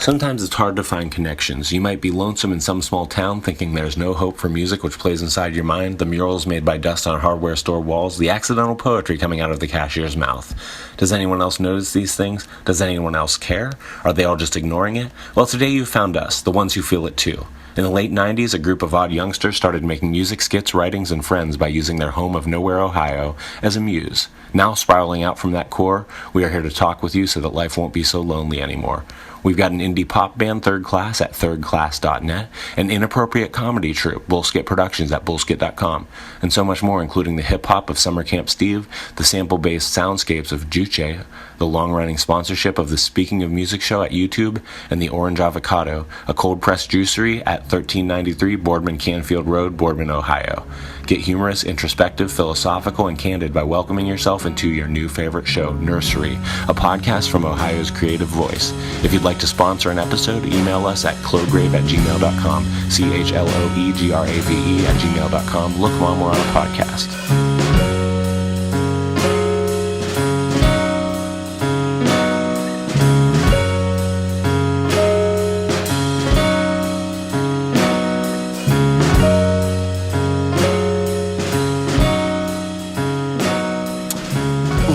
Sometimes it's hard to find connections. You might be lonesome in some small town thinking there's no hope for music which plays inside your mind, the murals made by dust on hardware store walls, the accidental poetry coming out of the cashier's mouth. Does anyone else notice these things? Does anyone else care? Are they all just ignoring it? Well, today you've found us, the ones who feel it too. In the late 90s, a group of odd youngsters started making music skits, writings, and friends by using their home of Nowhere, Ohio, as a muse. Now, spiraling out from that core, we are here to talk with you so that life won't be so lonely anymore. We've got an indie pop band, Third Class, at thirdclass.net, an inappropriate comedy troupe, Bullskit Productions, at bullskit.com, and so much more, including the hip-hop of Summer Camp Steve, the sample-based soundscapes of Juche, the long-running sponsorship of the Speaking of Music show at YouTube, and the Orange Avocado, a cold-pressed juicery at 1393 Boardman Canfield Road, Boardman, Ohio. Get humorous, introspective, philosophical, and candid by welcoming yourself into your new favorite show, Nursery, a podcast from Ohio's creative voice. If you'd like to sponsor an episode, email us at cloegrave@gmail.com, CHLOEGRAVE@gmail.com. Look, Mom, we're on a podcast.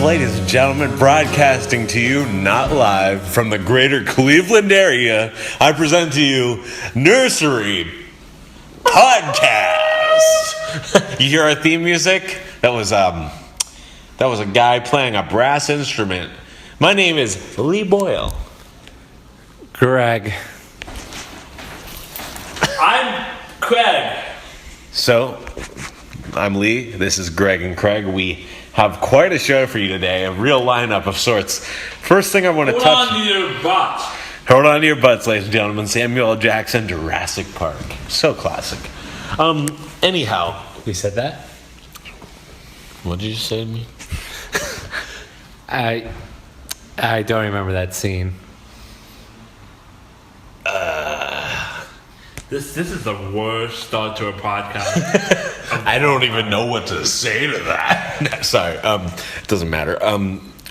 Ladies and gentlemen, broadcasting to you, not live, from the greater Cleveland area, I present to you Nursery Podcast. You hear our theme music? That was a guy playing a brass instrument. My name is Lee Boyle. Greg. I'm Craig. So, I'm Lee. This is Greg and Craig. We have quite a show for you today, a real lineup of sorts. First thing I want to touch... Hold on to your butts. Hold on to your butts, ladies and gentlemen. Samuel L. Jackson, Jurassic Park. So classic. Anyhow. You said that? What did you say to me? I don't remember that scene. This is the worst start to a podcast. I don't even know what to say to that. Sorry. It doesn't matter.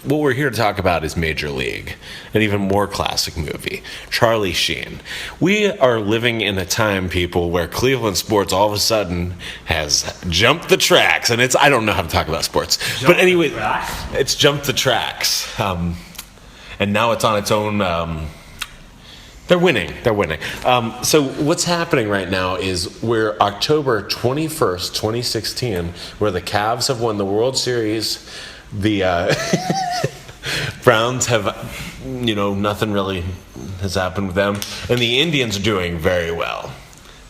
What we're here to talk about is Major League, an even more classic movie, Charlie Sheen. We are living in a time, people, where Cleveland sports all of a sudden has jumped the tracks, and I don't know how to talk about sports, but anyway, it's jumped the tracks, and now it's on its own. They're winning. So what's happening right now is we're October 21st, 2016, where the Cavs have won the World Series. The Browns have, nothing really has happened with them. And the Indians are doing very well.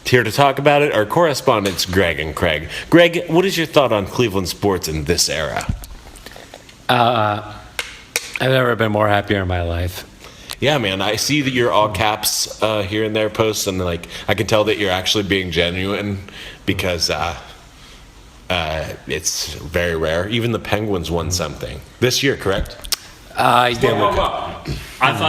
Here to talk about it, our correspondents, Greg and Craig. Greg, what is your thought on Cleveland sports in this era? I've never been more happier in my life. Yeah, man, I see that you're all caps here and there posts, and I can tell that you're actually being genuine because it's very rare. Even the Penguins won something this year, correct? I thought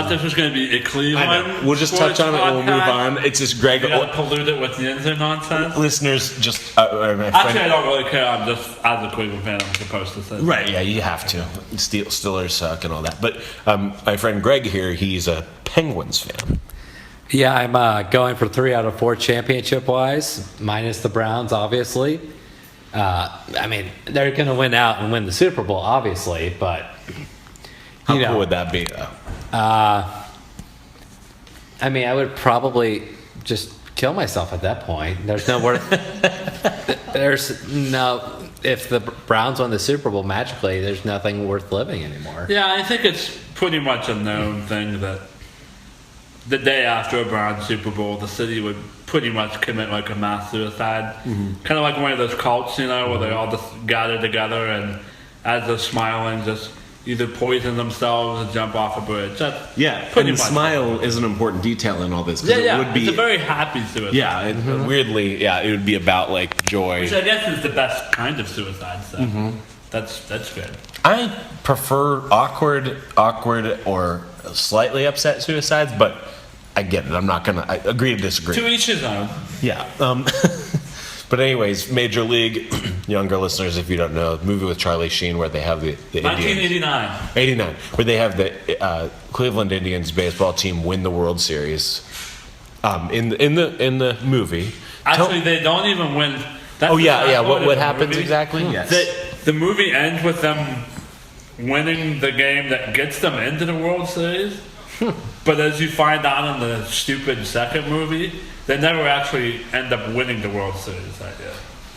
this was going to be a Cleveland. We'll just touch on it and we'll move on. It's just Greg. You don't pollute it with Yinzer nonsense. Listeners, just actually, I don't really care. I'm just as a Cleveland fan, I'm supposed to say. Right? Yeah, you have to. Steelers suck and all that. But my friend Greg here, he's a Penguins fan. Yeah, I'm going for 3 out of 4 championship-wise, minus the Browns, obviously. They're going to win out and win the Super Bowl, obviously, but. How cool would that be, though? I would probably just kill myself at that point. There's no worth. If the Browns won the Super Bowl magically, there's nothing worth living anymore. Yeah, I think it's pretty much a known thing that the day after a Browns Super Bowl, the city would pretty much commit like a mass suicide. Mm-hmm. Kind of like one of those cults, where they all just gather together and as they're smiling, just either poison themselves or jump off a bridge. And the smile is an important detail in all this. It would be, it's a very happy suicide. Yeah, weirdly, it would be about joy. Which I guess is the best kind of suicide. So that's good. I prefer awkward or slightly upset suicides, but I get it. I'm not gonna. I agree to disagree. To each his own. Yeah. But anyways, Major League, younger listeners, if you don't know, the movie with Charlie Sheen where they have the Indians. 1989. 89, where they have the Cleveland Indians baseball team win the World Series. In the movie. Actually, they don't even win. Oh yeah. What happens exactly? Yes. The movie ends with them winning the game that gets them into the World Series. But as you find out in the stupid second movie, they never actually end up winning the World Series.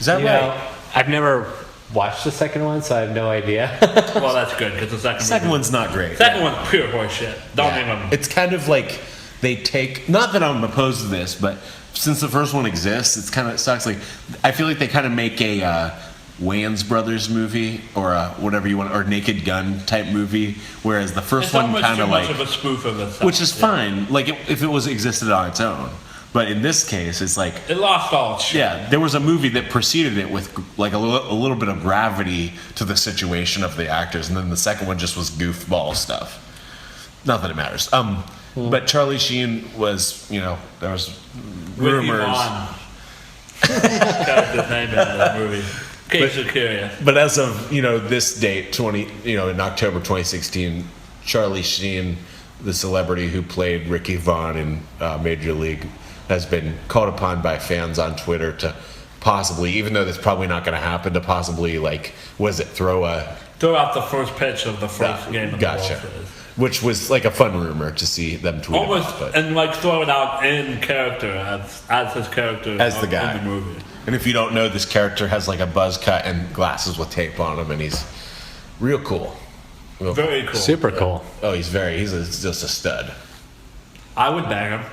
Is that You right? know, I've never watched the second one, so I have no idea. Well, that's good because the second One's not great. Second one's pure horseshit. Don't even. It's kind of like they take. Not that I'm opposed to this, but since the first one exists, it's kind of sucks. Like I feel like they kind of make a Wayans Brothers movie or whatever you want, or Naked Gun type movie, whereas the first It's one almost kind too of much like, of a spoof of itself. which is fine. Like if it was existed on its own, but in this case, it's like. It lost all its shit. Yeah, there was a movie that preceded it with like a little bit of gravity to the situation of the actors, and then the second one just was goofball stuff. Not that it matters. But Charlie Sheen was, there was Ricky rumors. Vaughn. Character's name in the movie. In case you're curious. But as of this date, in October 2016, Charlie Sheen, the celebrity who played Ricky Vaughn in Major League, has been called upon by fans on Twitter to possibly, even though that's probably not going to happen, to possibly throw out the first pitch of the first game of the World Series. Which was like a fun rumor to see them tweet Almost, about, but. and throw it out in character as his character As the guy. in the movie. And if you don't know, this character has like a buzz cut and glasses with tape on him, and he's real cool. Very cool. Super cool. Oh, he's just a stud. I would bang him.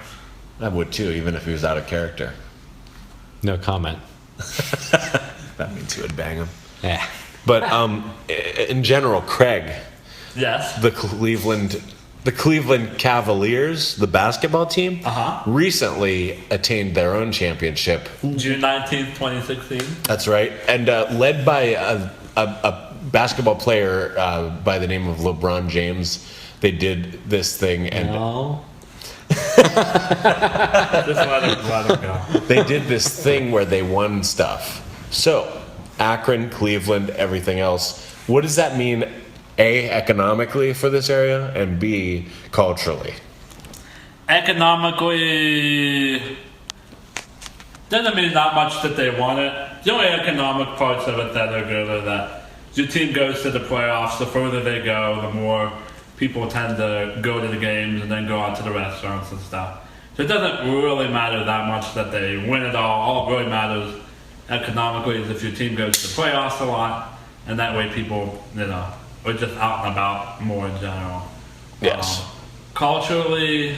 I would too, even if he was out of character. No comment. That means he would bang him. Yeah. But in general, Craig, Yes. the Cleveland Cavaliers, the basketball team, recently attained their own championship. June 19th, 2016. That's right, and led by a basketball player by the name of LeBron James. They did this thing, and No. Just let him go. they did this thing where they won stuff. So, Akron, Cleveland, everything else. What does that mean? A, economically for this area, and B, culturally. Economically, doesn't mean that much that they want it. The only economic parts of it that are good are that your team goes to the playoffs. The further they go, the more people tend to go to the games and then go out to the restaurants and stuff. So it doesn't really matter that much that they win it all. All it really matters economically is if your team goes to the playoffs a lot, and that way people, are just out and about more in general. Yes. Culturally,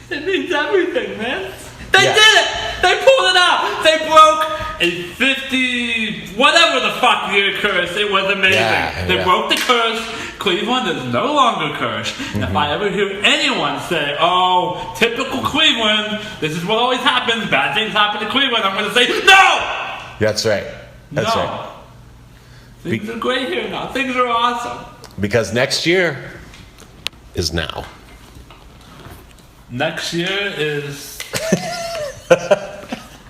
it means everything, man. They Yes. did it! They pulled it out! They broke a 50, whatever the fuck year curse. It was amazing. Yeah, They yeah. broke the curse. Cleveland is no longer cursed. If I ever hear anyone say, oh, typical Cleveland, this is what always happens, bad things happen to Cleveland, I'm going to say, no! That's right. That's no. right. Things are great here now. Things are awesome. Because next year is now. Next year is.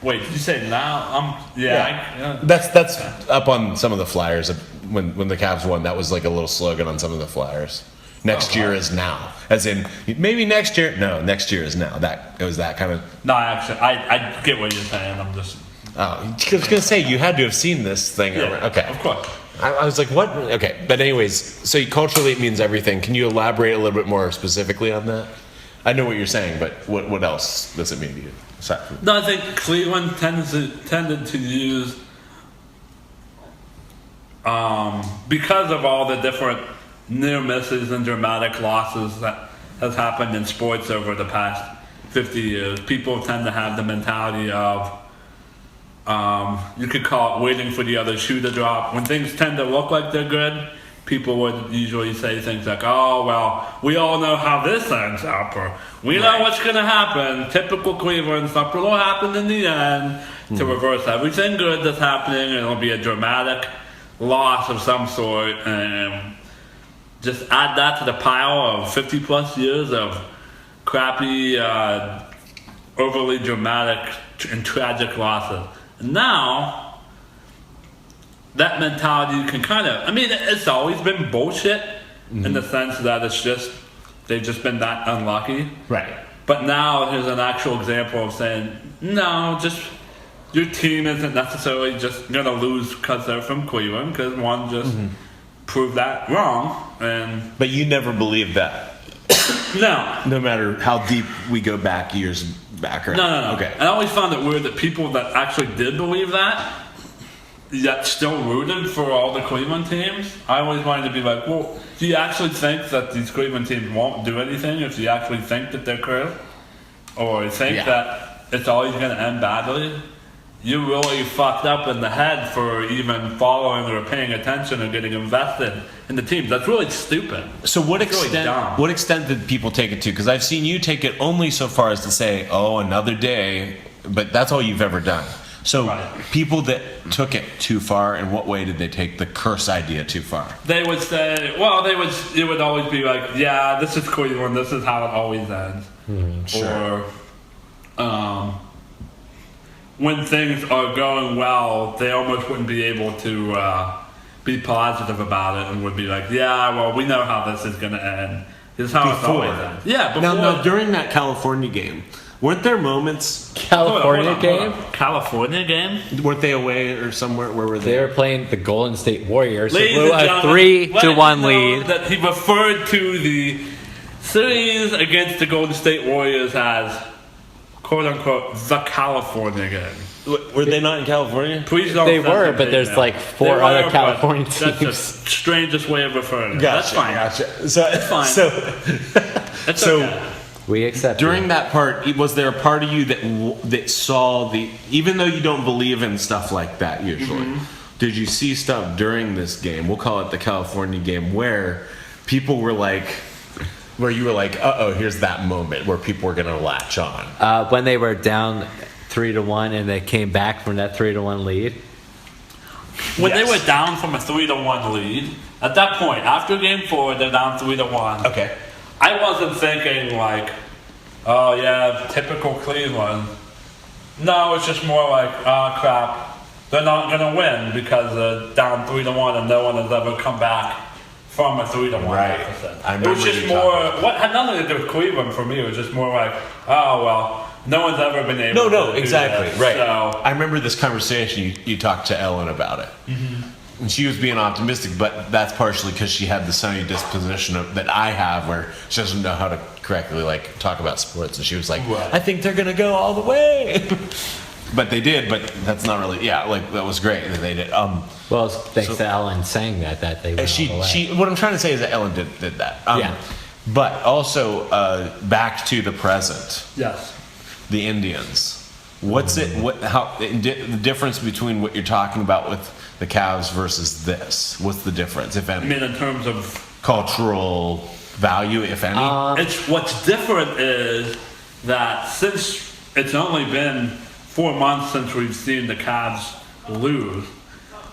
Wait, did you say now? Yeah. That's up on some of the flyers when the Cavs won. That was like a little slogan on some of the flyers. Next year is now, as in maybe next year. No, next year is now. It was that kind of. No, actually, I get what you're saying. I'm just. Oh, I was gonna say you had to have seen this thing. Yeah, Okay, of course. I was like, what? Okay, but anyways, so culturally it means everything. Can you elaborate a little bit more specifically on that? I know what you're saying, but what else does it mean to you? No, I think Cleveland tended to use, because of all the different near misses and dramatic losses that has happened in sports over the past 50 years, people tend to have the mentality of, you could call it waiting for the other shoe to drop. When things tend to look like they're good, people would usually say things like, oh, well, we all know how this ends up, or we know what's going to happen. Typical Cleveland, something will happen in the end to reverse everything good that's happening, and it'll be a dramatic loss of some sort, and just add that to the pile of 50 plus years of crappy, overly dramatic and tragic losses. Now, that mentality can kind of, I mean, it's always been bullshit in the sense that they've just been that unlucky. Right. But now here's an actual example of saying, no, just your team isn't necessarily just going to lose because they're from Cleveland, because one just proved that wrong. But you never believed that. No. No matter how deep we go back, years back, right? No. Okay. I always found it weird that people that actually did believe that, yet still rooted for all the Cleveland teams. I always wanted to be like, well, do you actually think that these Cleveland teams won't do anything if you actually think that they're cursed? Or think that it's always going to end badly? You really fucked up in the head for even following or paying attention or getting invested in the teams. That's really stupid. So what It's really extent? dumb. What extent did people take it to? Because I've seen you take it only so far as to say, "Oh, another day," but that's all you've ever done. So Right. people that took it too far, in what way did they take the curse idea too far? They would say, well, it would always be like, yeah, this is Cleveland, this is how it always ends. Sure. Or, when things are going well, they almost wouldn't be able to be positive about it and would be like, yeah, well, we know how this is going to end. This is how it's Before. always ends. Yeah, before. Now, during that California game, weren't there moments? California game. California game? Weren't they away or somewhere? Where were they? They were playing the Golden State Warriors. Who Ladies blew and a gentlemen, let 3-1 me know lead. that he referred to the series against the Golden State Warriors as, quote unquote, the California game. Were they not in California? Please don't. They send were, them but hate there's mail. like 4 They were, other but California That's the teams. strangest way of referring to it. That's fine. Gotcha. So, That's fine. That's so okay. We accept during it. that part, was there a part of you that saw the, even though you don't believe in stuff like that usually, did you see stuff during this game? We'll call it the California game, where people were like, where you were like, here's that moment where people were gonna latch on. When they were down 3-1 and they came back from that 3-1 lead. When they Yes. were down from a 3-1 lead, at that point, after game 4, they're down 3-1. Okay. I wasn't thinking like, oh yeah, typical Cleveland. No, it's just more like, oh crap, they're not gonna win because they're down 3-1 and no one has ever come back from a 3-1 Right. deficit. I It remember was just you more. talking about What had nothing to do with Cleveland for me. It was just more like, oh well, no one's ever been able. No, to do exactly, this, right. So I remember this conversation. You talked to Ellen about it, and she was being optimistic, but that's partially because she had the sunny disposition that I have, where she doesn't know how to correctly like talk about sports, and she was like, Right. "I think they're gonna go all the way," but they did. But that's not really, like that was great that they did. Well, thanks to Ellen saying that they went all the way. What I'm trying to say is that Ellen did that. Yeah. But also back to the present. yes. The Indians. What's it? The difference between what you're talking about with the Cavs versus this? What's the difference, if I any? mean, in terms of Cultural value, if any. it's what's different is that since it's only been 4 months since we've seen the Cavs lose,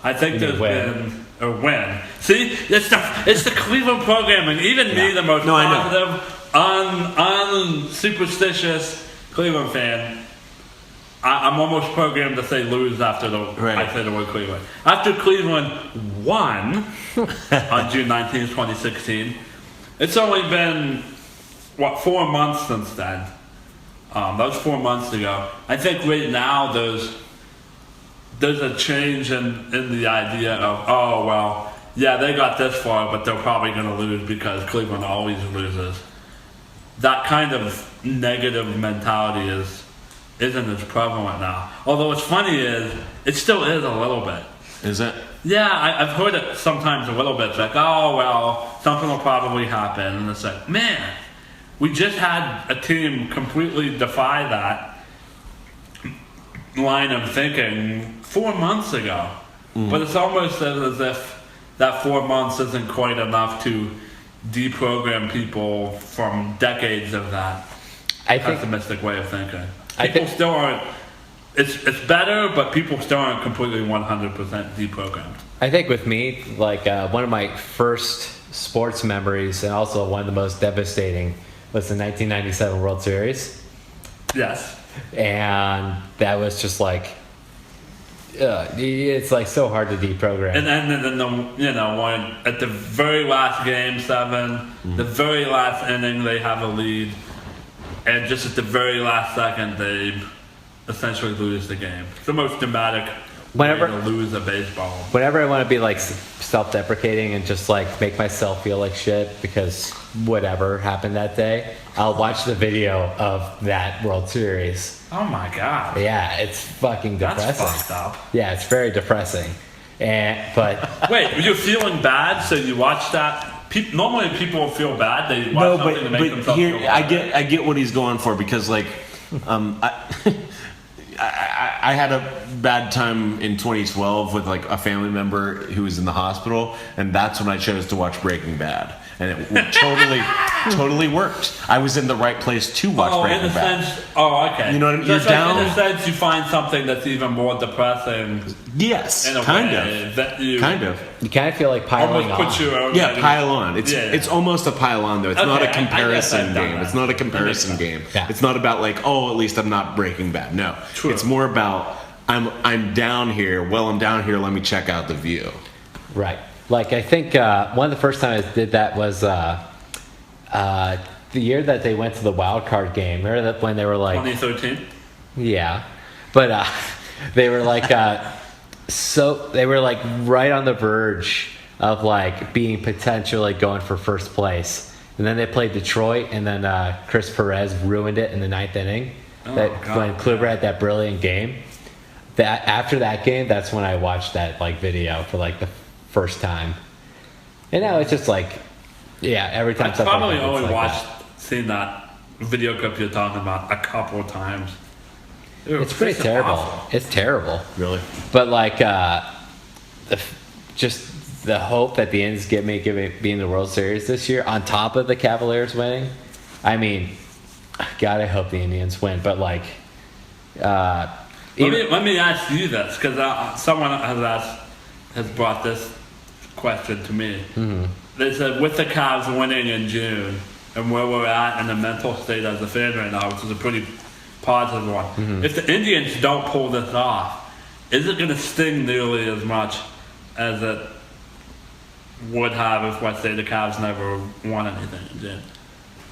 I think there's win. been a win. See, it's the Cleveland programming. Even me, the most No, I know. positive, unsuperstitious Cleveland fan, I'm almost programmed to say lose after I say the word Cleveland. After Cleveland won on June 19th, 2016, it's only been, 4 months since then. That was 4 months ago. I think right now there's a change in the idea of, oh, well, yeah, they got this far, but they're probably going to lose because Cleveland always loses. That kind of negative mentality isn't as prevalent now. Although what's funny is, it still is a little bit. Is it? Yeah, I've heard it sometimes a little bit. It's like, oh, well, something will probably happen. And it's like, man, we just had a team completely defy that line of thinking 4 months ago. But it's almost as if that 4 months isn't quite enough to deprogram people from decades of that pessimistic way of thinking. People still aren't. It's better, but people still aren't completely 100% deprogrammed. I think with me, like one of my first sports memories, and also one of the most devastating, was the 1997 World Series. Yes. And that was just like It's like so hard to deprogram. And then when at the very last game 7, the very last inning they have a lead, and just at the very last second they essentially lose the game. It's the most dramatic way to lose a baseball. Whenever I want to be like self-deprecating and just like make myself feel like shit because whatever happened that day, I'll watch the video of that World Series. Oh my god. Yeah, it's fucking depressing. That's fucked up. Yeah, it's very depressing. But wait, you're feeling bad, so you watch that? Normally people feel bad. They watch something to make themselves feel bad. I get what he's going for because like, I had a bad time in 2012 with like a family member who was in the hospital, and that's when I chose to watch Breaking Bad, and it totally worked. I was in the right place to watch Breaking Bad. Okay. You know what I mean? So You're down. In a sense, you find something that's even more depressing. Yes, in a kind way of. That you kind of feel like piling on. Pile on. It's almost a pile on though. It's not a comparison game. It's not a comparison game. Yeah. It's not about like, oh, at least I'm not Breaking Bad. No. True. It's more about I'm down here. Well, I'm down here. Let me check out the view. Right. Like I think one of the first times I did that was the year that they went to the wild card game. Remember that when they were like 2013? Yeah, but they were like they were like right on the verge of like being potentially going for first place, and then they played Detroit, and then Chris Perez ruined it in the 9th inning. When Kluber had that brilliant game. That after that game, that's when I watched that like video for like the first time, and now it's just like, yeah, every time. I probably only seen that video clip you're talking about a couple of times. It's pretty terrible. Awful. It's terrible. Really? But like, just the hope that the Indians be in the World Series this year, on top of the Cavaliers winning. I mean, God, I hope the Indians win. But like, let me ask you this, because someone has brought this question to me. Mm-hmm. They said with the Cavs winning in June and where we're at in the mental state as a fan right now, which is a pretty positive one. Mm-hmm. If the Indians don't pull this off, is it going to sting nearly as much as it would have if, let's say, the Cavs never won anything in June?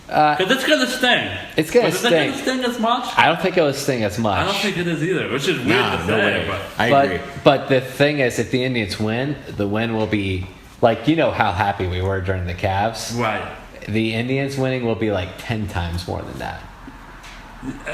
Because it's going to sting. It's going to sting. Is it going to sting as much? I don't think it will sting as much. I don't think it is either, which is weird to say. But I agree. But the thing is, if the Indians win, the win will be like, you know how happy we were during the Cavs. Right. The Indians winning will be like 10 times more than that.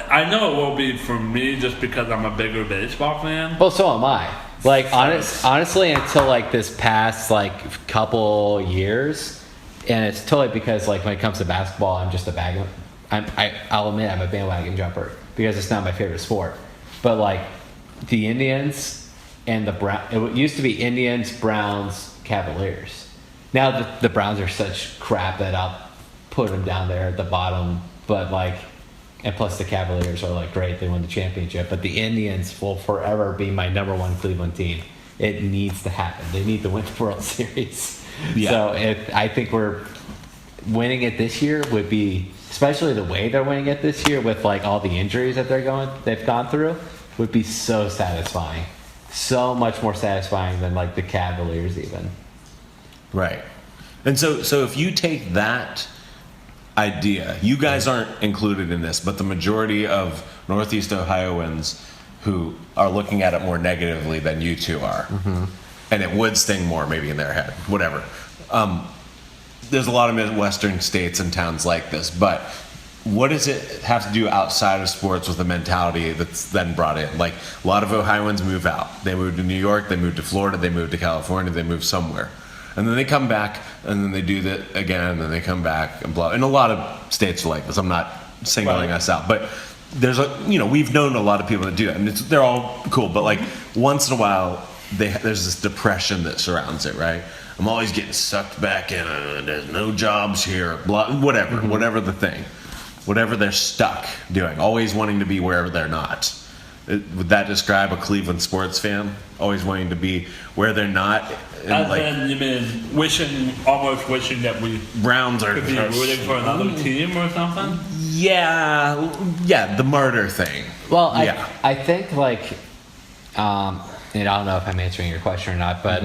I know it will be for me just because I'm a bigger baseball fan. Well, so am I. Like honestly, until like this past like couple years, and it's totally because like when it comes to basketball, I'm just I'll admit I'm a bandwagon jumper because it's not my favorite sport. But like the Indians and it used to be Indians, Browns, Cavaliers. Now the Browns are such crap that I'll put them down there at the bottom. But like, and plus the Cavaliers are like great, they won the championship. But the Indians will forever be my number one Cleveland team. It needs to happen. They need to win the World Series. Yeah. So I think we're winning it this year would be, especially the way they're winning it this year with like all the injuries that they've gone through, would be so satisfying. So much more satisfying than like the Cavaliers even. Right. And so if you take that idea, you guys aren't included in this, but the majority of Northeast Ohioans who are looking at it more negatively than you two are, mm-hmm. and it would sting more maybe in their head, whatever. There's a lot of Midwestern states and towns like this, but what does it have to do outside of sports with the mentality that's then brought in? Like, a lot of Ohioans move out. They move to New York, they move to Florida, they move to California, they move somewhere. And then they come back, and then they do that again, and then they come back, and blah. And a lot of states are like this. I'm not singling us out, but there's we've known a lot of people that do that, and they're all cool. But like once in a while, there's this depression that surrounds it, right? I'm always getting sucked back in. There's no jobs here, blah, whatever, mm-hmm. whatever the thing, whatever they're stuck doing, always wanting to be wherever they're not. Would that describe a Cleveland sports fan? Always wanting to be where they're not? You mean almost wishing that we Browns could be rooting for another team or something? Yeah, the martyr thing. Well, I think like and I don't know if I'm answering your question or not, but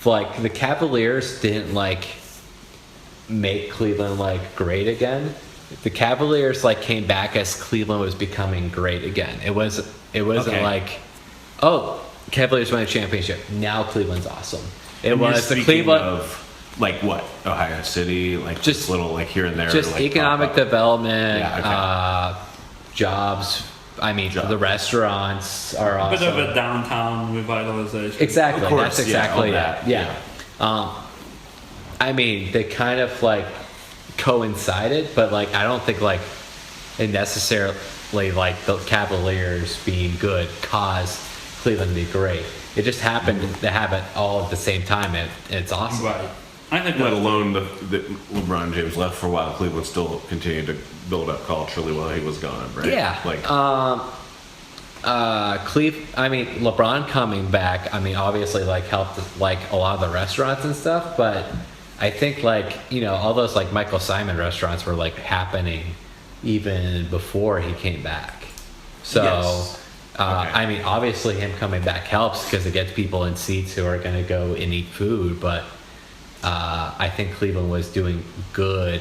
like the Cavaliers didn't like make Cleveland like great again. The Cavaliers like came back as Cleveland was becoming great again. It wasn't Okay. like, oh, Cavaliers won a championship. Now Cleveland's awesome. It And you're was the speaking Cleveland of like what? Ohio City, like Just- just little like here and there. just like, economic pop up. development, Yeah, jobs. I mean, Jobs. the restaurants are A bit awesome. of a downtown revitalization. Exactly. Of course, That's yeah, exactly all it. that, Yeah. I mean, they kind of like coincided, but like I don't think like it necessarily like the Cavaliers being good caused Cleveland to be great. It just happened to have it all at the same time, and it's awesome. Right. I think Let that's alone that LeBron James left for a while, Cleveland still continued to build up culturally while he was gone, right? Yeah. Like I mean, LeBron coming back, I mean, obviously, like, helped, like, a lot of the restaurants and stuff, but I think, like, you know, all those, like, Michael Simon restaurants were, like, happening even before he came back. So, Yes. Okay. I mean, obviously, him coming back helps because it gets people in seats who are going to go and eat food, but I think Cleveland was doing good,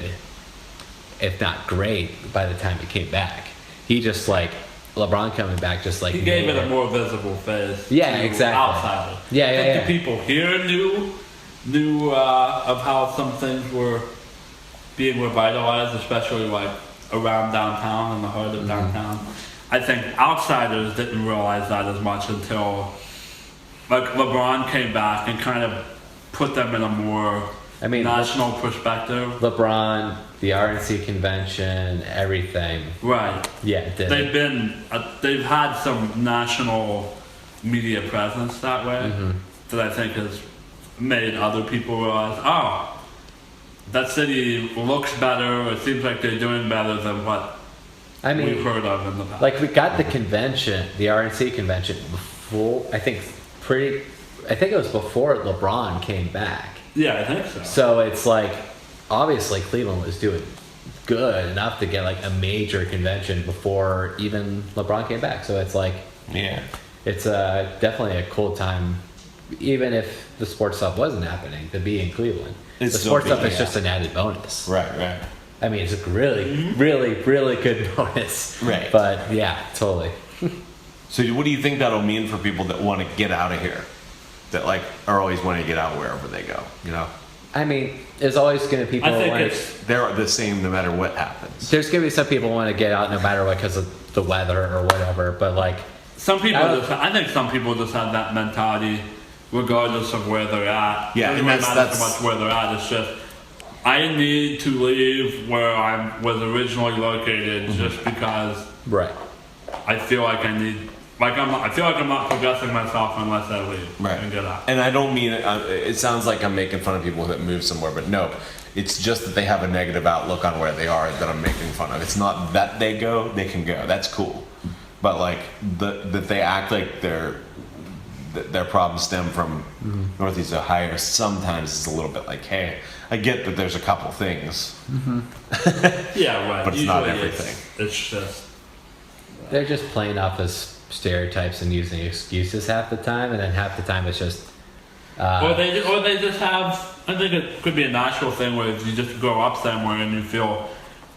if not great, by the time he came back. He just, like, LeBron coming back just like he gave made it a more visible face. Yeah, to exactly. Outsiders. Yeah, I yeah, think yeah. the people here knew of how some things were being revitalized, especially like around downtown and the heart Mm-hmm. of downtown. I think outsiders didn't realize that as much until like LeBron came back and kind of put them in a more I mean, national perspective. LeBron, the RNC convention, everything. Right. Yeah, it did. They've had some national media presence that way Mm-hmm. that I think has made other people realize, oh, that city looks better. It seems like they're doing better than what I we've mean, heard of in the past. like we got the convention, the RNC convention before. I think it was before LeBron came back. Yeah, I think so. So it's like, obviously Cleveland was doing good enough to get like a major convention before even LeBron came back. So it's like, yeah. it's definitely a cool time, even if the sports stuff wasn't happening, to be in Cleveland. It's The still sports stuff big, is yeah. just an added bonus. Right. I mean, it's a really, really, really good bonus. Right. But yeah, totally. So what do you think that'll mean for people that want to get out of here? That like are always wanting to get out wherever they go, you know? I mean, there's always going to be people I think like, it's They're the same no matter what happens. there's going to be some people who want to get out no matter what because of the weather or whatever. But like, some people. I don't- I think some people just have that mentality, regardless of where they're at. Yeah, it and doesn't matter that's- so much where they're at. It's just I need to leave where I was originally located, just because right. I feel like I need. I feel like I'm not progressing myself unless I leave and get out. And I don't mean it. It sounds like I'm making fun of people that move somewhere, but no, it's just that they have a negative outlook on where they are that I'm making fun of. It's not that they can go. That's cool, but like that they act like their problems stem from Northeast Ohio. Sometimes it's a little bit like, hey, I get that there's a couple things. Yeah, right. But it's not Usually everything. It's just. They're just playing off as stereotypes and using excuses half the time, and then half the time it's just. Or they just have. I think it could be a natural thing where if you just grow up somewhere and you feel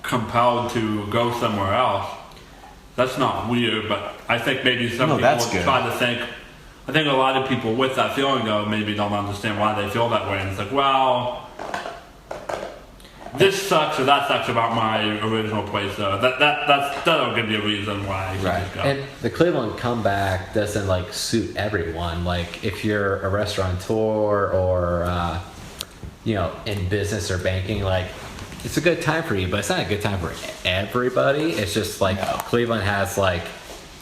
compelled to go somewhere else. That's not weird, but I think maybe some No, people that's good. try to think. I think a lot of people with that feeling though maybe don't understand why they feel that way, and it's like, well, this sucks or that sucks about my original place. So that'll give you a reason why you should Right. just go. And the Cleveland comeback doesn't like suit everyone. Like if you're a restaurateur or you know, in business or banking, like it's a good time for you, but it's not a good time for everybody. It's just like No. Cleveland has like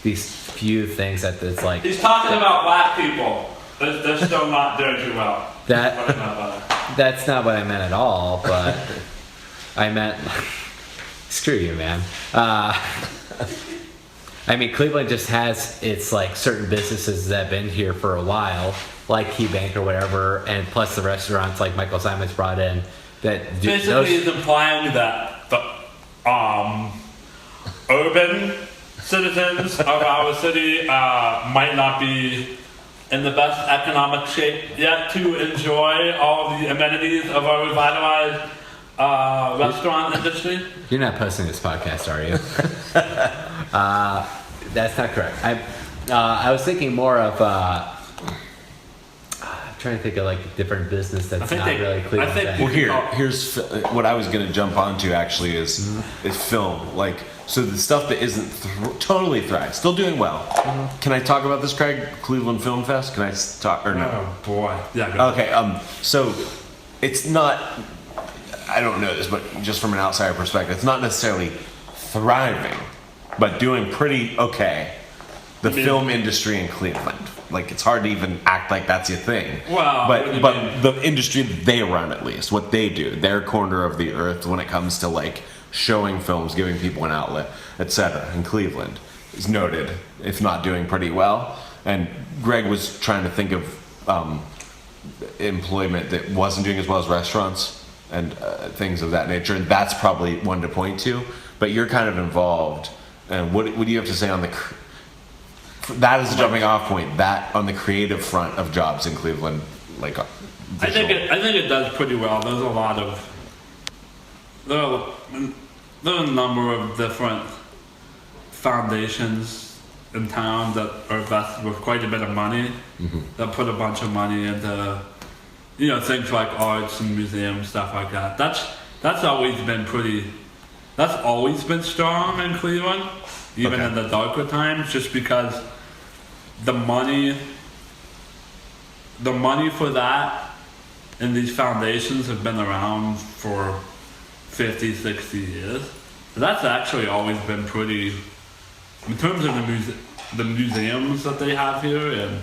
these few things that it's like He's talking about black people. They're still not doing too well. that. That's not what I meant at all, but I meant screw you, man. I mean, Cleveland just has its like certain businesses that have been here for a while, like KeyBank or whatever, and plus the restaurants like Michael Simon's brought in that do Basically, he's implying that the urban citizens of our city might not be in the best economic shape yet to enjoy all the amenities of our revitalized restaurant industry. You're not posting this podcast, are you? That's not correct. I was thinking more of. I'm trying to think of like a different business that's not really Cleveland. Well, here's what I was going to jump onto actually is film. Like, so the stuff that isn't totally thrived, still doing well. Can I talk about this, Craig? Cleveland Film Fest? Can I talk or no? Oh boy, yeah. Go. Okay. So it's not. I don't know this, but just from an outsider perspective, it's not necessarily thriving, but doing pretty okay. The film industry in Cleveland, like it's hard to even act like that's your thing. Well, but the industry that they run, at least what they do, their corner of the earth when it comes to like showing films, giving people an outlet, etc. in Cleveland is noted, if not doing pretty well. And Greg was trying to think of employment that wasn't doing as well as restaurants and things of that nature, and that's probably one to point to. But you're kind of involved, and what do you have to say on that is a jumping off point? That on the creative front of jobs in Cleveland, like I think it does pretty well. There's a lot of there are a number of different foundations in town that are invested with quite a bit of money, that put a bunch of money into things like arts and museums, stuff like that. That's always been strong in Cleveland, even in the darker times, just because the money for that and these foundations have been around for 50, 60 years. So that's actually always been pretty, in terms of the museums that they have here and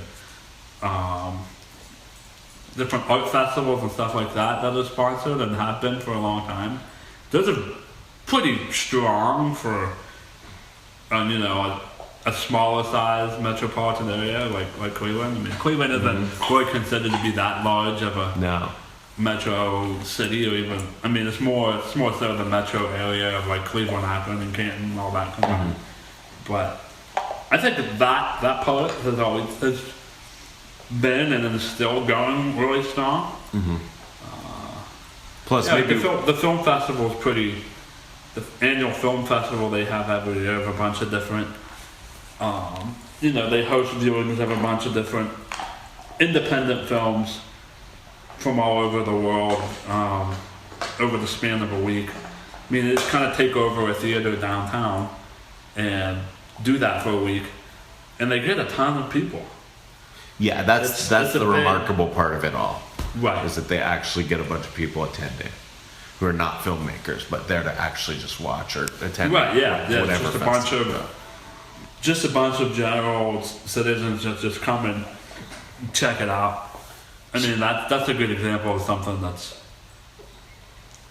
different art festivals and stuff like that are sponsored and have been for a long time. Those are pretty strong for a smaller size metropolitan area like Cleveland. I mean, Cleveland isn't really considered to be that large of a metro city, or even. I mean, it's more so the metro area of like Cleveland, Akron, and Canton, and all that combined. But I think that part has always been and is still going really strong. Plus, maybe the film festival is pretty. The annual film festival they have every year of a bunch of different. They host viewings of a bunch of different independent films from all over the world over the span of a week. I mean, they just kind of take over a theater downtown and do that for a week, and they get a ton of people. Yeah, that's the remarkable part of it all. Right. Is that they actually get a bunch of people attending who are not filmmakers, but there to actually just watch or attend. Right, yeah. Whatever just a bunch of general citizens that just come and check it out. I mean, that's a good example of something that's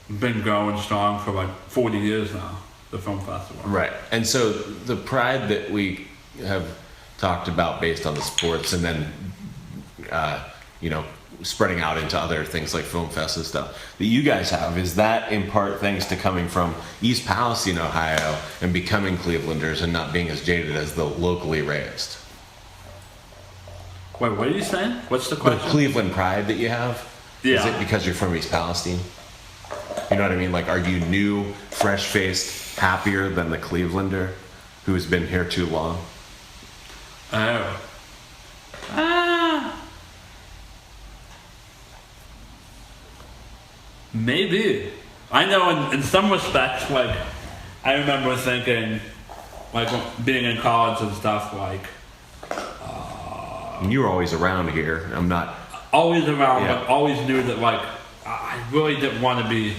been going strong for like 40 years now, the film festival. Right. And so the pride that we have talked about based on the sports and then, spreading out into other things like film fest and stuff that you guys have, is that in part thanks to coming from East Palestine, Ohio, and becoming Clevelanders and not being as jaded as the locally raised? Wait, what are you saying? What's the question? The Cleveland pride that you have? Yeah. Is it because you're from East Palestine? You know what I mean? Like, are you new, fresh-faced, happier than the Clevelander who has been here too long? Oh. Maybe. I know in some respects, like, I remember thinking, like, being in college and stuff, like... you were always around here. I'm not... Always around, but always knew that, like, I really didn't want to be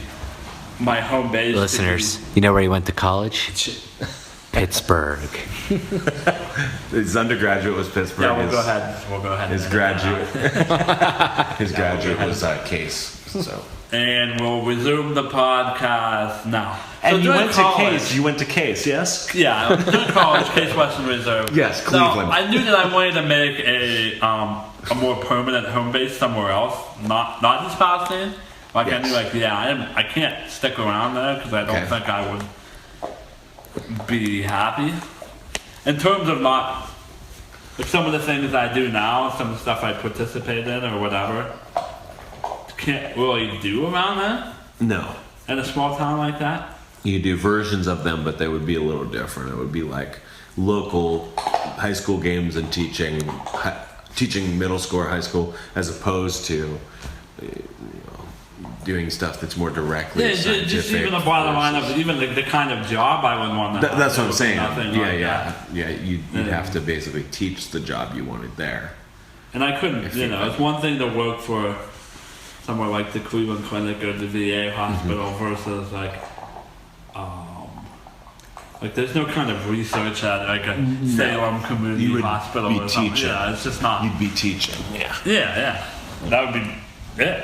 my home base. Listeners, you know where he went to college? Pittsburgh. His undergraduate was Pittsburgh. Yeah, we'll go ahead. His graduate was Case. So... And we'll resume the podcast now. And so you went college, to Case. You went to Case, yes? Yeah, during college, Case Western Reserve. Yes, Cleveland. Now, I knew that I wanted to make a more permanent home base somewhere else, not East Palestine. Like I knew, I can't stick around there because I don't think I would be happy. in terms of not, like some of the things I do now, some of the stuff I participate in or whatever, can't really do around that No. in a small town like that. You do versions of them, but they would be a little different. It would be like local high school games and teaching middle school or high school, as opposed to doing stuff that's more directly scientific. Just even the bottom line of even the kind of job I would want to have. That's what I'm saying. Yeah. You'd have to basically teach the job you wanted there. And I couldn't, it's one thing to work for somewhere like the Cleveland Clinic or the VA hospital versus like there's no kind of research at like a Salem Community Hospital or something. Teaching. Yeah, it's just not. You'd be teaching. Yeah. Yeah. That would be it.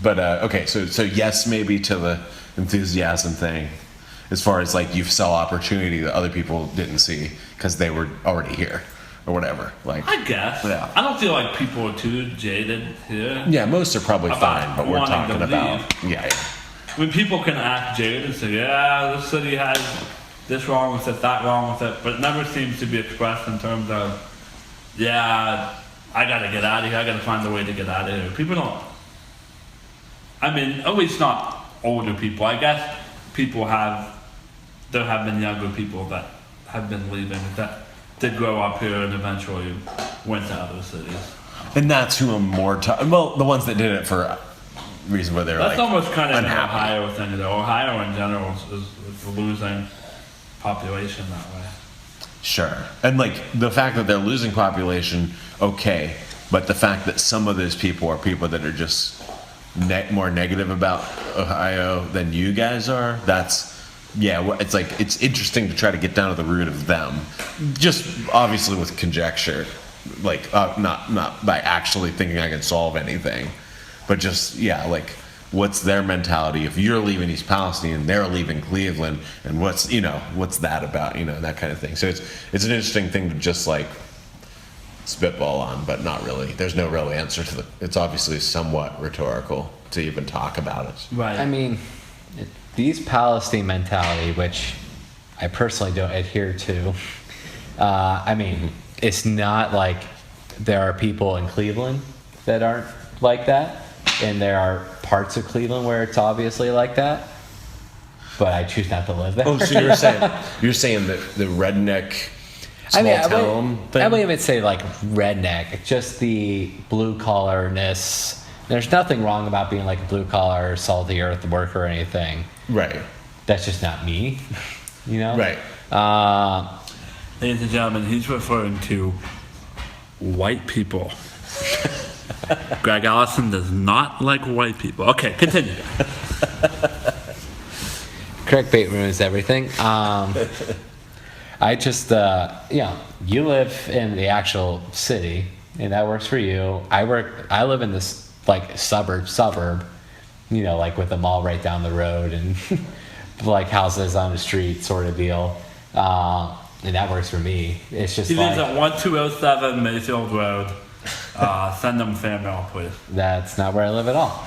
But okay, so yes, maybe to the enthusiasm thing, as far as like you saw opportunity that other people didn't see because they were already here or whatever. Like I guess. Yeah. I don't feel like people are too jaded here. Yeah, most are probably About fine, but we're wanting talking to about yeah. I mean, people can act jaded and say, yeah, this city has this wrong with it, that wrong with it, but it never seems to be expressed in terms of, yeah, I gotta get out of here, I gotta find a way to get out of here. People don't, I mean, at least not older people. I guess there have been younger people that have been leaving that did grow up here and eventually went to other cities. And that's who I'm more well, the ones that did it for a reason where they're That's like almost kind of an unhappy. Ohio thing, though. Ohio in general is losing population that way. Sure. And like the fact that they're losing population, okay, but the fact that some of those people are people that are just more negative about Ohio than you guys are, that's it's like it's interesting to try to get down to the root of them, just obviously with conjecture, like not by actually thinking I can solve anything, but just like what's their mentality if you're leaving East Palestine and they're leaving Cleveland, and what's that about, that kind of thing. So it's an interesting thing to just like spitball on, but not really. There's no real answer to it's obviously somewhat rhetorical to even talk about it. Right. I mean, these Palestine mentality, which I personally don't adhere to, I mean, it's not like there are people in Cleveland that aren't like that, and there are parts of Cleveland where it's obviously like that, but I choose not to live there. Oh, so you're saying that the redneck small town thing? I wouldn't even say like redneck, just the blue collarness. There's nothing wrong about being like a blue collar, salty earth worker or anything. Right. That's just not me, Right. Ladies and gentlemen, he's referring to white people. Greg Allison does not like white people. Okay, continue. Correct bait ruins everything. I just, you live in the actual city, and that works for you. I live in this like suburb, like with a mall right down the road and like houses on the street sort of deal. And that works for me. It's just He lives like, at 1207 Mayfield Road. Send them fan mail, please. that's not where I live at all.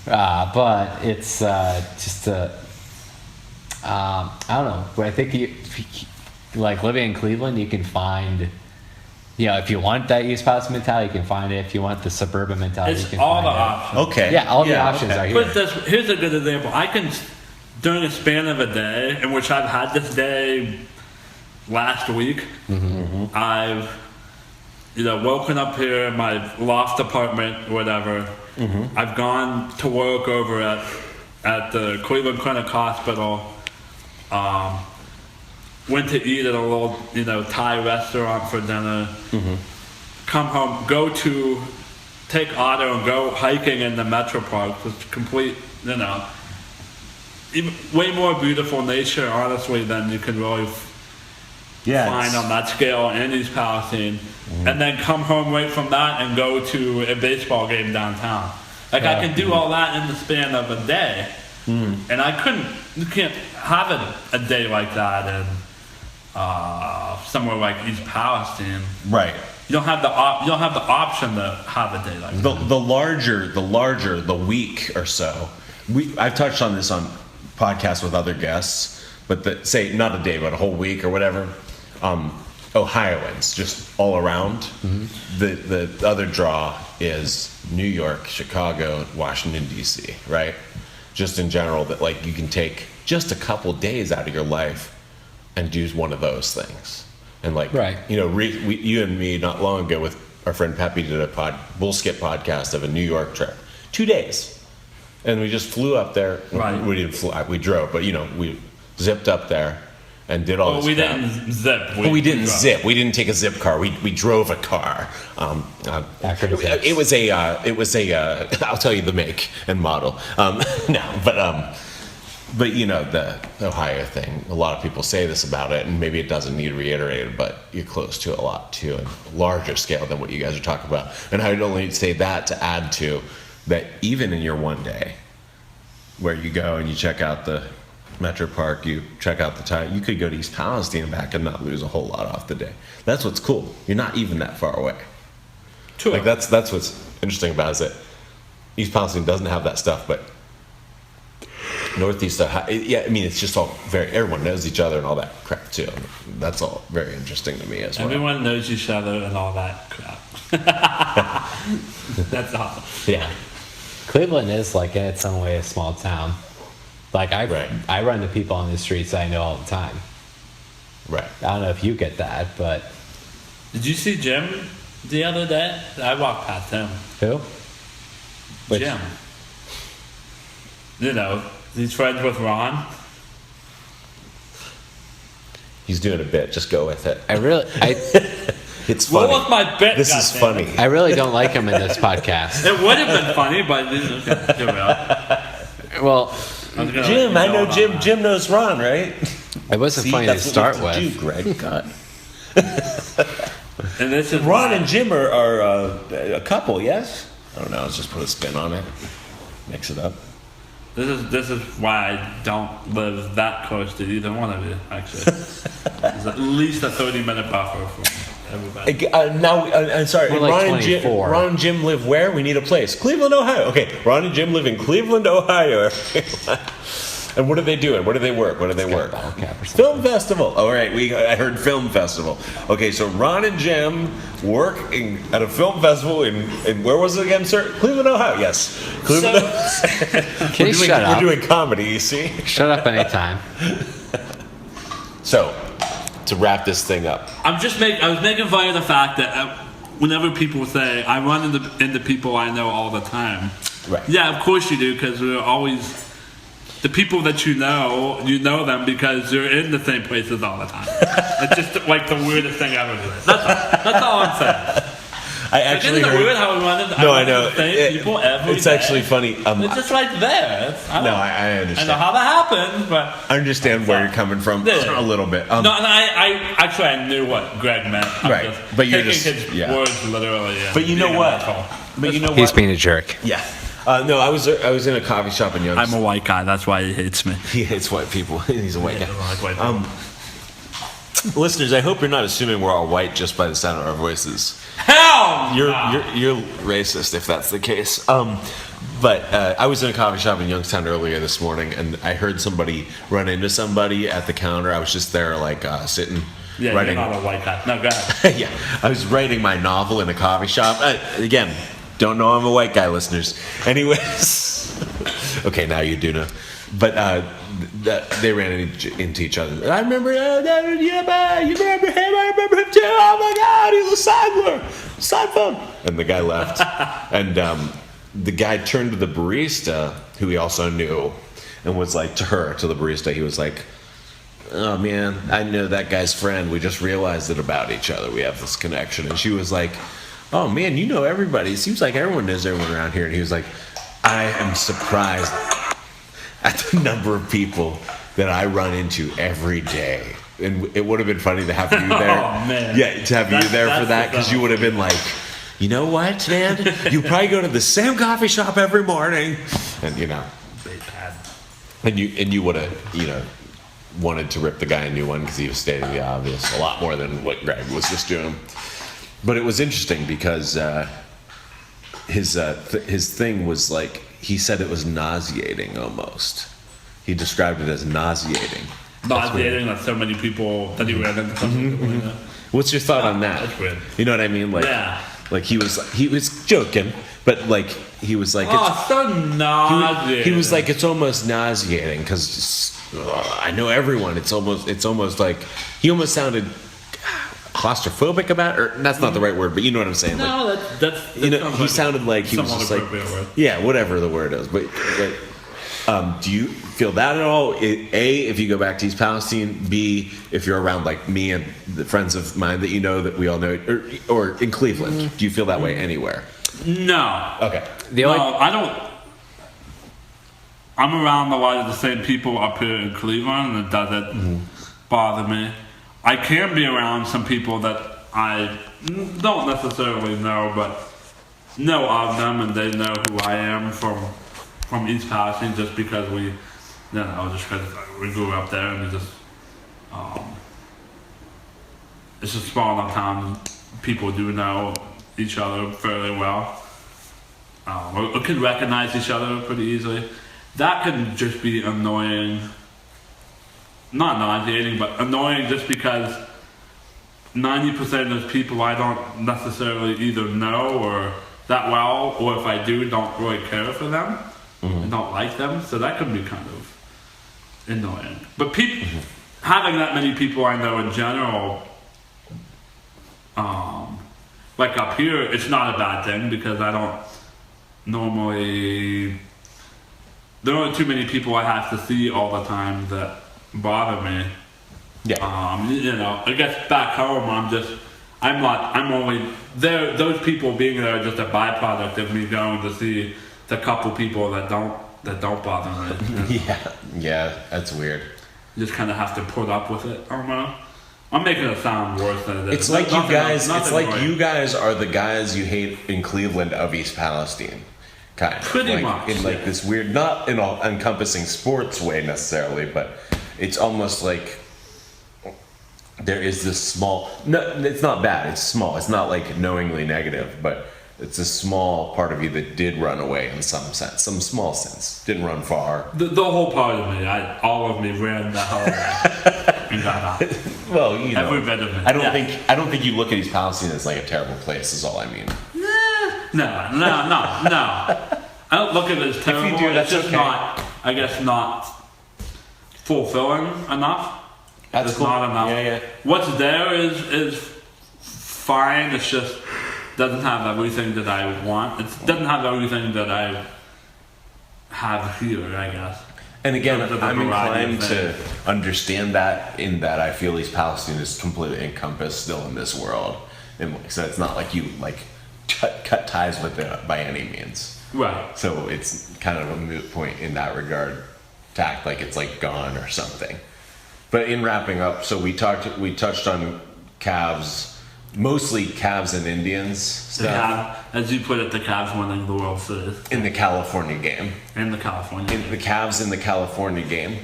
But it's just I don't know. But I think like living in Cleveland, you can find, if you want that East Palestine mentality, you can find it. If you want the suburban mentality, you It's can all find the it. options. Okay. Yeah, all the options are here. But here's a good example. I can, during a span of a day, in which I've had this day last week, I've woken up here in my loft apartment, whatever. I've gone to work over at the Cleveland Clinic Hospital. Went to eat at a little, Thai restaurant for dinner. Come home, take auto and go hiking in the Metro Park. It's complete, even way more beautiful nature, honestly, than you can really find on that scale in East Palestine. And then come home right from that and go to a baseball game downtown. Like I can do all that in the span of a day. And you can't have a day like that in somewhere like East Palestine. Right. You don't have the option to have a day like that. The larger the week or so. I've touched on this on podcasts with other guests, but say not a day, but a whole week or whatever. Ohioans, just all around. The other draw is New York, Chicago, Washington D.C. Right? Just in general, that like you can take just a couple days out of your life and do one of those things. And like, Right. you know, you and me not long ago with our friend Peppy did a Bullskit podcast of a New York trip, 2 days, and we just flew up there. Right. We didn't fly, we drove, but you know, we zipped up there and did all Well, this. we crap. didn't zip. We didn't drove. zip. We didn't take a zip car. We drove a car. It was a. I'll tell you the make and model. But you know the Ohio thing. A lot of people say this about it, and maybe it doesn't need reiterated. But you're close to it a lot too, and larger scale than what you guys are talking about. And I would only say that to add to that, even in your one day, where you go and you check out the Metro Park, you check out the time, you could go to East Palestine and back and not lose a whole lot off the day. That's what's cool. You're not even that far away. True. Like that's what's interesting about it, is that East Palestine doesn't have that stuff, but Northeast, yeah, I mean, it's just all everyone knows each other and all that crap too. That's all very interesting to me as well. Everyone knows each other and all that crap. That's awesome. Yeah. Cleveland is like in its own way a small town. Like I run into people on the streets I know all the time. Right. I don't know if you get that, but Did you see Jim the other day? I walked past him. who? Which- Jim. You know, he's friends with Ron. He's doing a bit. Just go with it. It's What funny. was my bit? This is goddammit? funny. I really don't like him in this podcast. It would have been funny, but okay, here we are. Well, I was gonna Jim, let I you know on Jim. that. Jim knows Ron, right? it wasn't See, funny to that's what start we have to with. do, Greg. God. And this is Ron why- and Jim are a couple, yes? I don't know. Let's just put a spin on it. Mix it up. This is why I don't live that close to either one of you. Actually, there's at least a 30-minute buffer from everybody. I'm sorry. We're like Ron and Jim. 24. Ron and Jim live where? We need a place. Cleveland, Ohio. Okay. Ron and Jim live in Cleveland, Ohio. And what are they doing? Where do they work? What do they work? Bottle cap or something. Film festival. All right. I heard film festival. Okay. So Ron and Jim work at a film festival in where was it again, sir? Cleveland, Ohio. Yes. Cleveland. Can you shut up? We're doing comedy. You see. Shut up anytime. So to wrap this thing up. I was making fun of the fact that whenever people say I run into people I know all the time. Right. Yeah, of course you do, because we're always the people that you know them because you're in the same places all the time. It's just like the weirdest thing ever. That's all I'm saying. I actually Isn't it heard. weird how we run into No, I know. the same people every It's day? actually funny. It's just right there. I understand. know how that happens, but I understand where you're coming from Yeah. a little bit. no, and I knew what Greg meant. I'm Right, just but you're taking just- his yeah. words literally. And But you know being an what? asshole. But you know He's what? being a jerk. Yeah. No, I was in a coffee shop in Youngstown. I'm a white guy. That's why he hates me. He hates white people. He's a white I guy. don't like white people. Listeners, I hope you're not assuming we're all white just by the sound of our voices. Hell! You're racist if that's the case. But I was in a coffee shop in Youngstown earlier this morning, and I heard somebody run into somebody at the counter. I was just there, like sitting, Yeah, writing. you're not a white guy. No, go ahead. Yeah, I was writing my novel in a coffee shop. Again, don't know I'm a white guy, listeners. Anyways, okay, now you do know. But they ran into each other. I remember, you remember him? I remember him too. Oh my God, he was a Seinfeld. And the guy left. And the guy turned to the barista, who he also knew, and was like to the barista, he was like, "Oh man, I know that guy's friend. We just realized it about each other. We have this connection." And she was like, "Oh man, you know everybody. It seems like everyone knows everyone around here." And he was like, "I am surprised at the number of people that I run into every day." And it would have been funny to have you there. Oh, man. Yeah, to have you there for That's that, because you would have been like, "You know what, man? You probably go to the same coffee shop every morning." And and you would have, wanted to rip the guy a new one because he was stating the obvious a lot more than what Greg was just doing. But it was interesting because his thing was like, he said it was nauseating almost He described it as nauseating. Nauseating that so many people that he ran into something like that. What's your thought on that? That's weird. You know what I mean? Like, Yeah. like he was joking, but like he was like, Oh, so nauseating. he was like, it's almost nauseating because I know everyone. It's almost like he almost sounded claustrophobic about, or that's not the right word, but you know what I'm saying. No, like, that's you know, sounds he like sounded like he was somewhat just like, appropriate word. yeah, whatever the word is. But do you feel that at all? A, if you go back to East Palestine. B, if you're around like me and the friends of mine that you know that we all know, or in Cleveland, do you feel that way anywhere? No. Okay. The only No, I don't. I'm around a lot of the same people up here in Cleveland, and it doesn't bother me. I can be around some people that I don't necessarily know, but know of them, and they know who I am from East Palestine, just because we grew up there, and it's a small enough town. People do know each other fairly well. Or can recognize each other pretty easily. That can just be annoying. Not nauseating, but annoying just because 90% of those people I don't necessarily either know or that well, or if I do, don't really care for them and don't like them. So that can be kind of annoying. But having that many people I know in general, like up here, it's not a bad thing because I don't normally. There aren't too many people I have to see all the time that bother me. Yeah. You know, I guess back home I'm only there. Those people being there are just a byproduct of me going to see the couple people that don't bother me. Yeah, that's weird. You just kind of have to put up with it. I don't know. I'm making it sound worse than it is. It's like you guys. It's like nothing you guys are the guys you hate in Cleveland of East Palestine, kind of. Pretty like, much, in like yeah. this weird, not in all encompassing sports way necessarily, but it's almost like there is this small. No, it's not bad. It's small. It's not like knowingly negative, but it's a small part of you that did run away in some sense, some small sense. Didn't run far. The whole part of me, all of me ran the hell away and got out. Well, you know, Every bit of it. I don't Yeah. think. I don't think you look at East Palestine as like a terrible place. Is all I mean. No. I don't look at it as terrible. do, It's that's just okay. not, I guess, not fulfilling enough. That's It's cool. not enough. Yeah. What's there is fine. It's just doesn't have everything that I want. It doesn't have everything that I have here, I guess. And again, Because of the I'm variety inclined of to things. understand that in that I feel East Palestine is completely encompassed still in this world. And so it's not like you like cut ties with it by any means. Right. So it's kind of a moot point in that regard to act like it's like gone or something. But in wrapping up, so we touched on Cavs, mostly Cavs and Indians The stuff Cavs, as you put it, the Cavs winning the World Series in the California game. in the California. The Cavs in the California game.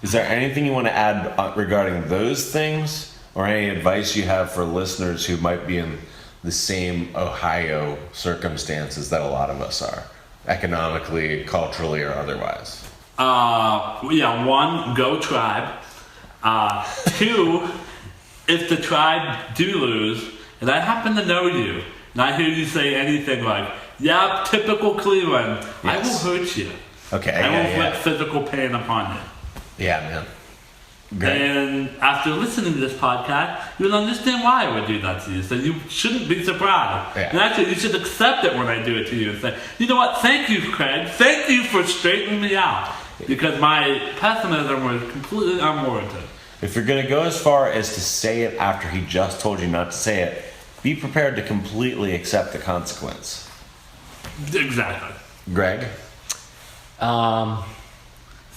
Is there anything you want to add regarding those things, or any advice you have for listeners who might be in the same Ohio circumstances that a lot of us are, economically, culturally, or otherwise? Yeah, one, go Tribe. Two, if the Tribe do lose, and I happen to know you, and I hear you say anything like, yeah, typical Cleveland, I will Yes. hurt you. Okay, I will yeah. inflict physical pain upon you. Yeah, man. Great. And after listening to this podcast, you'll understand why I would do that to you. So you shouldn't be surprised. Yeah. And actually, you should accept it when I do it to you and say, you know what, thank you, Craig. Thank you for straightening me out. Because my pessimism was completely unwarranted. If you're going to go as far as to say it after he just told you not to say it, be prepared to completely accept the consequence. Exactly. Greg?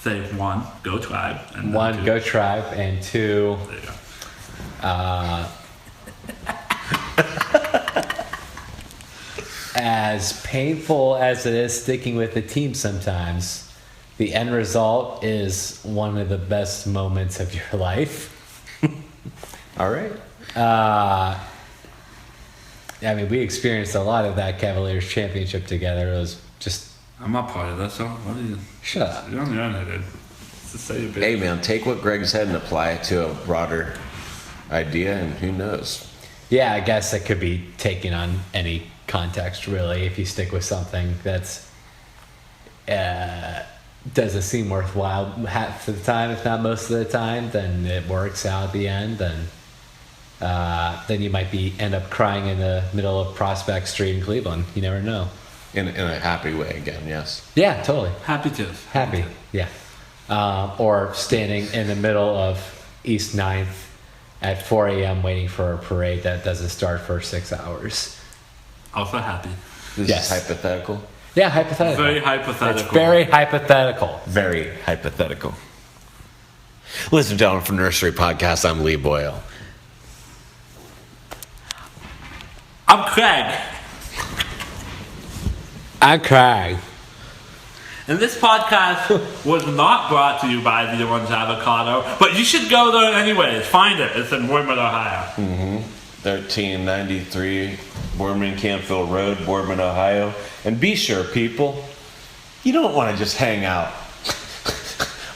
Say one, go Tribe. And then one, two. go Tribe, and two, There you go. as painful as it is sticking with the team sometimes, the end result is one of the best moments of your life. All right. I mean, we experienced a lot of that Cavaliers championship together. It was just I'm not part of this, so what are you? Shut up. You're on your own here, dude. Just say your bit. Hey man, take what Greg said and apply it to a broader idea, and who knows? Yeah, I guess it could be taken on any context, really. If you stick with something that's doesn't seem worthwhile half of the time, if not most of the time, then it works out at the end. Then you might end up crying in the middle of Prospect Street in Cleveland. You never know. In a happy way again, yes. Yeah, totally. Happy tears. Happy, yeah. Or standing in the middle of East 9th at 4 a.m. waiting for a parade that doesn't start for 6 hours. Also happy. This Yes. is hypothetical. Yeah, hypothetical. Very hypothetical. It's very hypothetical. Very hypothetical. Ladies and gentlemen, from Nursery Podcast, I'm Lee Boyle. I'm Craig. I'm crying. And this podcast was not brought to you by the Orange Avocado, but you should go there anyways. Find it. It's in Boardman, Ohio. 1393 Boardman Campville Road, Boardman, Ohio. And be sure, people, you don't want to just hang out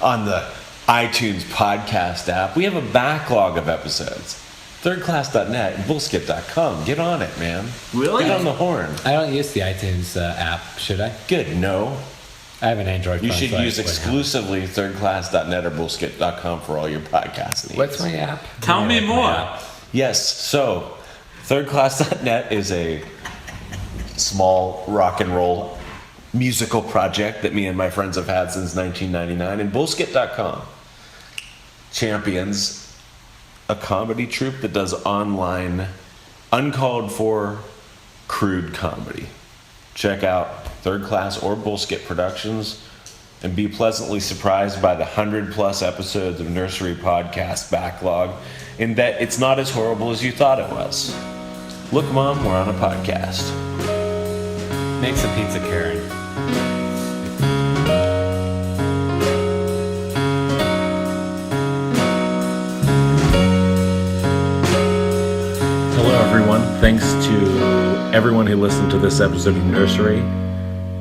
on the iTunes podcast app. We have a backlog of episodes. Thirdclass.net and bullskit.com. Get on it, man. Really? Get on the horn. I don't use the iTunes app, should I? Good, no. I have an Android You phone. should so I use wouldn't have- exclusively thirdclass.net or bullskit.com for all your podcast needs. What's my app? Tell me Yeah, my more. app. Yes, so thirdclass.net is a small rock and roll musical project that me and my friends have had since 1999, and bullskit.com champions a comedy troupe that does online uncalled for crude comedy. Check out Third Class or Bullskit Productions and be pleasantly surprised by the 100+ episodes of Nursery podcast backlog, in that it's not as horrible as you thought it was. Look, Mom, we're on a podcast. Make some pizza, Karen. Hello, everyone. Thanks to everyone who listened to this episode of Nursery.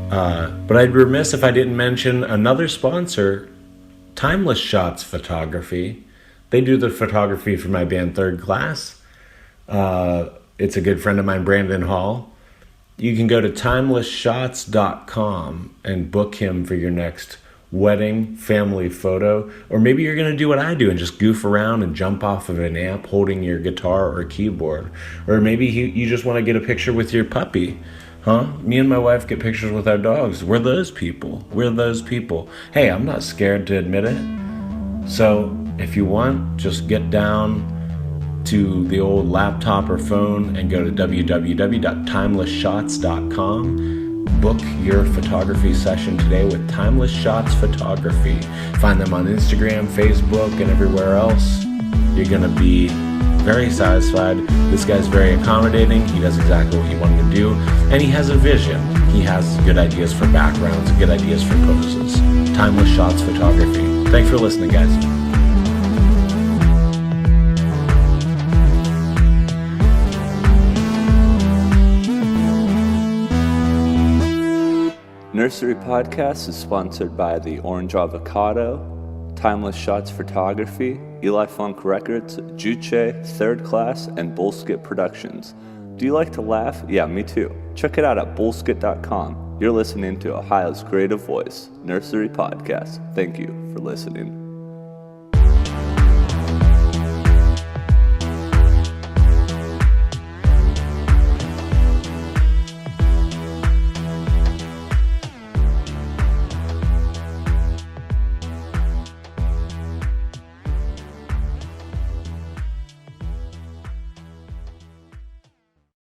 But I'd be remiss if I didn't mention another sponsor, Timeless Shots Photography. They do the photography for my band Third Class. It's a good friend of mine, Brandon Hall. You can go to timelessshots.com and book him for your next wedding, family photo, or maybe you're going to do what I do and just goof around and jump off of an amp holding your guitar or keyboard. Or maybe you just want to get a picture with your puppy. Huh? Me and my wife get pictures with our dogs. We're those people. Hey, I'm not scared to admit it. So if you want, just get down to the old laptop or phone and go to www.timelessshots.com. Book your photography session today with Timeless Shots Photography. Find them on Instagram, Facebook, and everywhere else. You're going to be very satisfied. This guy's very accommodating. He does exactly what you want him to do. And he has a vision. He has good ideas for backgrounds and good ideas for poses. Timeless Shots Photography. Thanks for listening, guys. Nursery Podcast is sponsored by the Orange Avocado, Timeless Shots Photography, Eli Funk Records, Juche, Third Class, and Bullskit Productions. Do you like to laugh? Yeah, me too. Check it out at bullskit.com. You're listening to Ohio's creative voice, Nursery Podcast. Thank you for listening.